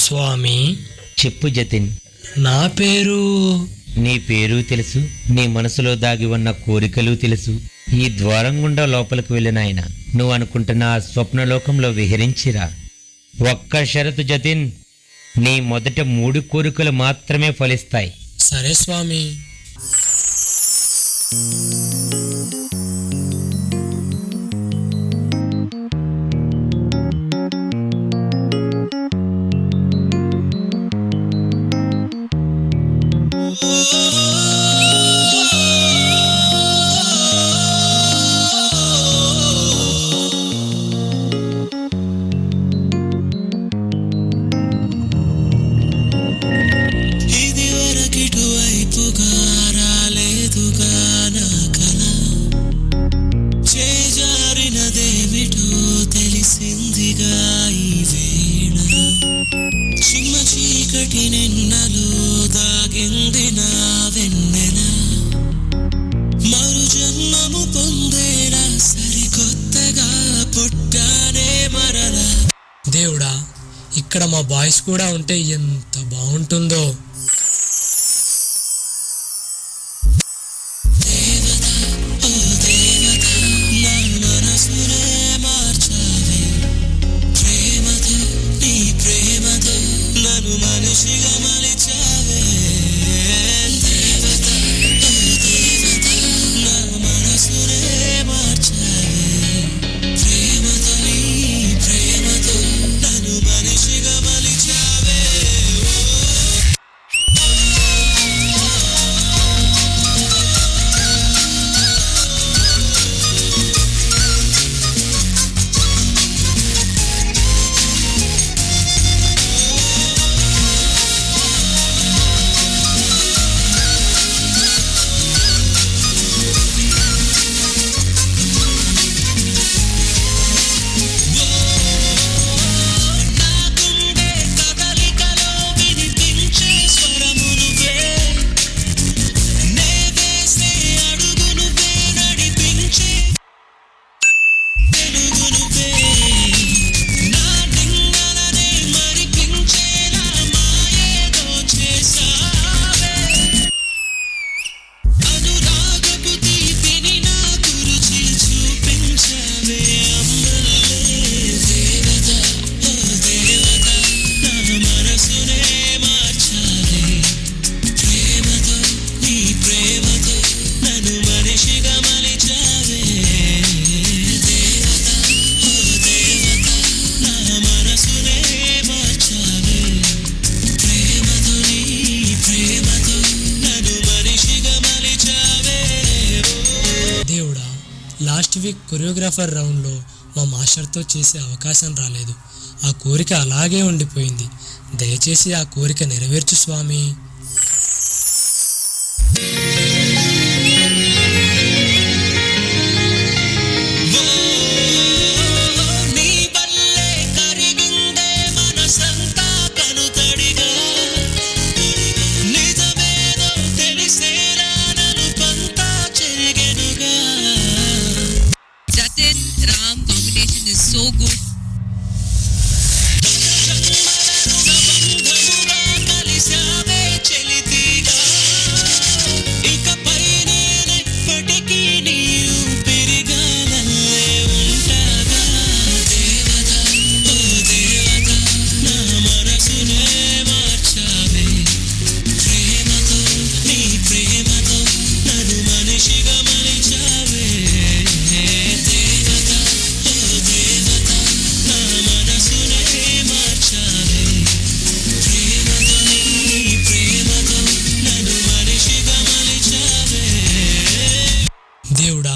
స్వామి. చెప్పు జతిన్. నా పేరు. నీ పేరు తెలుసు, నీ మనసులో దాగి ఉన్న కోరికలు తెలుసు. ఈ ద్వారం గుండా లోపలికి వెళ్ళిన ఆయన నువ్వు అనుకుంటున్న ఆ స్వప్నలోకంలో విహరించిరా. ఒక్క షరతు జతిన్, నీ మొదట 3 కోరికలు మాత్రమే ఫలిస్తాయి. సరే స్వామి. దేవుడా, ఇక్కడ మా బాయ్స్ కూడా ఉంటే ఎంత బాగుంటుందో. లాస్ట్ వీక్ కొరియోగ్రాఫర్ రౌండ్లో మా మాస్టర్తో చేసే అవకాశం రాలేదు. ఆ కోరిక అలాగే ఉండిపోయింది. దయచేసి ఆ కోరిక నెరవేర్చు స్వామి. So good. దేవుడా,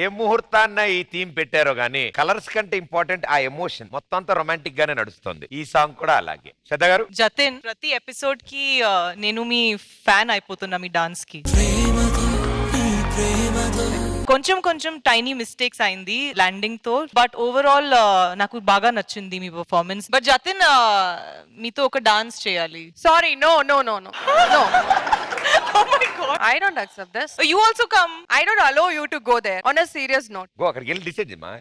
ఏ ముహూర్తాన్న ఈ థీమ్ పెట్టారో గానీ కలర్స్ కంటే ఇంపార్టెంట్ ఆ ఎమోషన్. మొత్తం అంతా రొమాంటిక్ గానే నడుస్తుంది. ఈ సాంగ్ కూడా అలాగే. శ్రద్ధ గారు. జతిన్, ప్రతి ఎపిసోడ్ కి నేను మీ ఫ్యాన్ అయిపోతున్నా, మీ డాన్స్ కి. కొంచెం కొంచెం టైనీ మిస్టేక్స్ అయింది ల్యాండింగ్ తో, బట్ ఓవరాల్ నాకు బాగా నచ్చింది మీ పర్ఫార్మెన్స్. బట్ జతిన్ మీతో ఒక డాన్స్ చేయాలి. Sorry, no. Oh my god, I don't accept this. You also come. I don't allow you to go there. On a serious note. Go అక్కడికి వెళ్ళి decide చేయమా.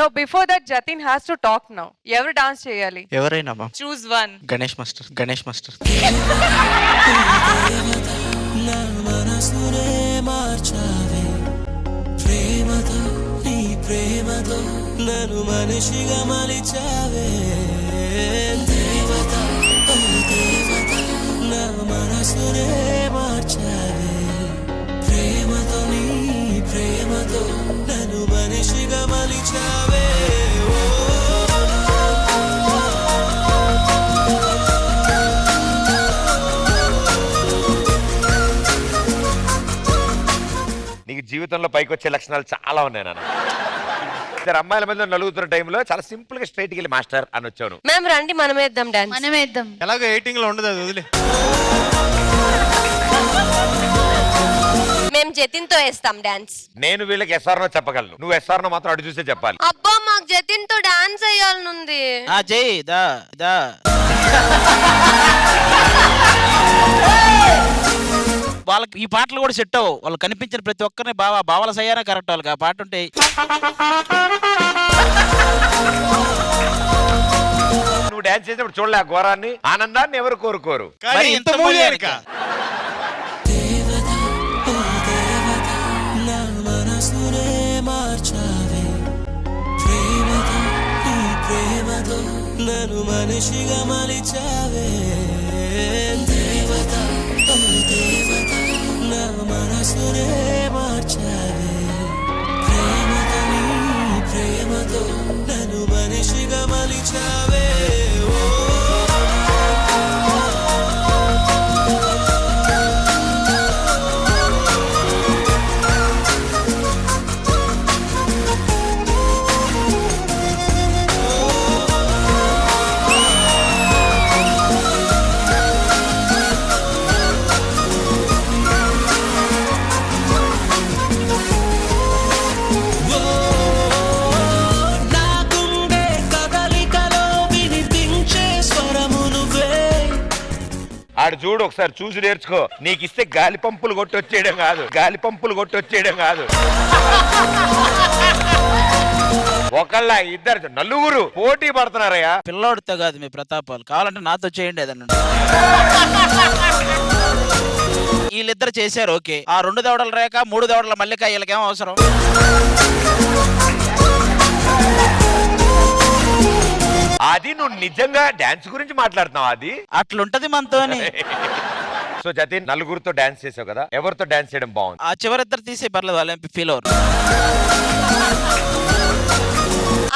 No, before that Jatin has to talk now. Ever dance cheyali. ఎవరైనా మా Choose one. Ganesh master ప్రేమతో నన్ను మనిషిగా మలిచావే దేవత, ఓ దేవత, నా మనసునే మార్చావే ప్రేమతో, నీ ప్రేమతో నన్ను మనిషిగా మలిచావే. నీకు జీవితంలో పైకి వచ్చే లక్షణాలు చాలా ఉన్నాయి నాన్న. ఇద్దరు అమ్మాయిల మధ్య నలుగుతున్న టైంలో చాలా సింపుల్ గా స్ట్రైట్ కి మాస్టర్ అని వచ్చాను. Ma'am, రండి మనమేద్దాం డాన్స్. మనమేద్దాం. ఎలాగో ఎయిటింగ్ లో ఉండదు, అది వదిలే. మేము జతిన్ తో వేస్తాం డాన్స్. నేను వీళ్ళకి ఎస్ఆర్నో చెప్పగలను, నువ్వు ఎస్ఆర్నో మాత్రం అటు చూసే చెప్పాలి. అబ్బా మాకు జతిన్ తో డాన్స్ వేయాలనుంది. జై దా దా వాళ్ళకి ఈ పాటలు కూడా సెట్ అవ్వవు. వాళ్ళు కనిపించిన ప్రతి ఒక్కరిని బావల సయ్యానే కరెక్ట్. వాళ్ళకి ఆ పాట ఉంటే నువ్వు డాన్స్ చేసినప్పుడు చూడలే ఆ ఘోరాన్ని, ఆనందాన్ని ఎవరు కోరుకోరు. మరి ఇంత మూల్యానిక దేవత, ఓ దేవత, నా మనసునే మార్చావే ప్రేమతో, నీ ప్రేమతో నన్ను మనిషిగా మలిచావే దేవత, ఓ దేవత, నా మనసునే మార్చావే ప్రేమతో, నీ ప్రేమతో నన్ను మనిషిగా మలిచావే. ఆడు చూడు ఒకసారి చూసి నేర్చుకో. నీకు ఇస్తే గాలి పంపులు కొట్టొచ్చేయడం కాదు, గాలి పంపులు కొట్టొచ్చేయడం కాదు. ఒకళ్ళ ఇద్దరు నలుగురు పోటీ పడుతున్నారయ్యా. పిల్లోడితో కాదు మీ ప్రతాపాలు, కావాలంటే నాతో చేయండి ఏదన్నా. వీళ్ళిద్దరు చేశారు ఓకే, ఆ 2 దవడల రేఖ 3 దవడల మల్లిక వీళ్ళకేం అవసరం? అది నువ్వు నిజంగా డాన్స్ గురించి మాట్లాడుతున్నావు. అది అట్లుంటది మనతోని. సో జతిన్, నలుగురితో డాన్స్ చేసావు కదా, ఎవరితో డాన్స్ చేయడం బాగుంది? ఆ చివరిద్దరు తీసే పర్లేదు, వాళ్ళేం ఫీల్ అవ్వరు.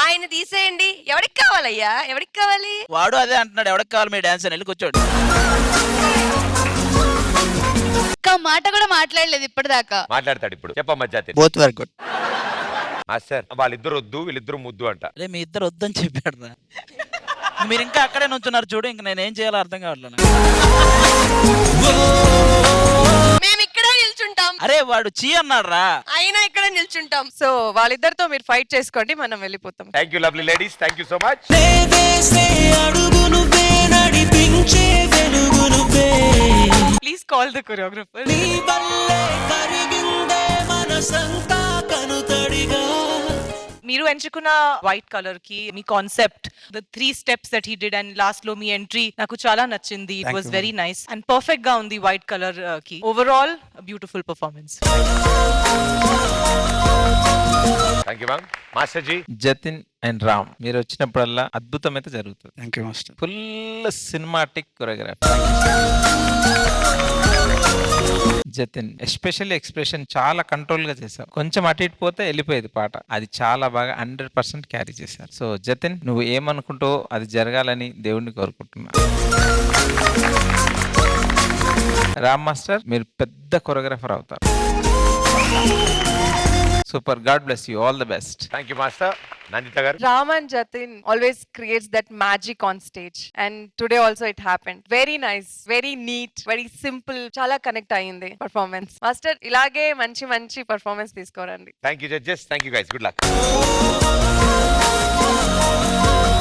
ఆయన తీసేయండి. ఎవరికి కావాలయ్యా? ఎవరికి కావాలి? వాడు అదే అంటున్నాడు, ఎవరికి కావాలి మీ డాన్స్ అని. వెళ్ళి కూర్చోడు. ఒక్క మాట కూడా మాట్లాడలేదు ఇప్పటిదాకా. మాట్లాడతాడు ఇప్పుడు. చెప్పమ్మా Jatin. Both very good. Master, వాళ్ళిద్దరు వద్దు వీళ్ళిద్దరు ముద్దు అంట. అదే మీ ఇద్దరు వద్దని చెప్పాడు రా. మీరు ఇంకా అక్కడే నుంచున్నారు చూడు, ఇంక నేను ఏం చేయాలో అర్థం కావట్లేదు. మేము ఇక్కడే నిల్చుంటాం. అరే వాడు చీ అన్నాడు రా. అయినా ఇక్కడే నిల్చుంటాం. సో వాళ్ళిద్దరితో మీరు ఫైట్ చేసుకోండి, మనం వెళ్ళిపోతాం. Thank you lovely ladies, thank you so much. Please call the choreographer. మీరు ఎంచుకున్న వైట్ కలర్ కి మీ concept, the 3 steps that he did and last లో మీ ఎంట్రీ నాకు చాలా నచ్చింది. It was very nice and perfect గా ఉంది వైట్ కలర్ కి. Overall beautiful performance. Thank you ma'am. Master ji. Jatin and Ram, మీరు వచ్చినప్పుడల్లా అద్భుతం అయితే జరుగుతుంది. Thank you master. Full cinematic choreography. Jatin especially expression చాలా కంట్రోల్ గా చేశారు. కొంచెం అటు ఇటు పోతే వెళ్ళిపోయేది పాట, అది చాలా బాగా 100% క్యారీ చేశారు. సో జతిన్, నువ్వు ఏమనుకుంటావో అది జరగాలని దేవుణ్ణి కోరుకుంటున్నా. రామ్ మాస్టర్, మీరు పెద్ద కొరియోగ్రాఫర్ అవుతారు. Super. God bless you. All the best. Thank you master. Nanditha గారు. Ram and Jatin always creates that magic on stage, and today also it happened. Very nice, very neat, very simple. Chala connect ayindi performance. Master, ilage manchi performance తీసుకోరండి. Thank you judges. Thank you guys. Good luck.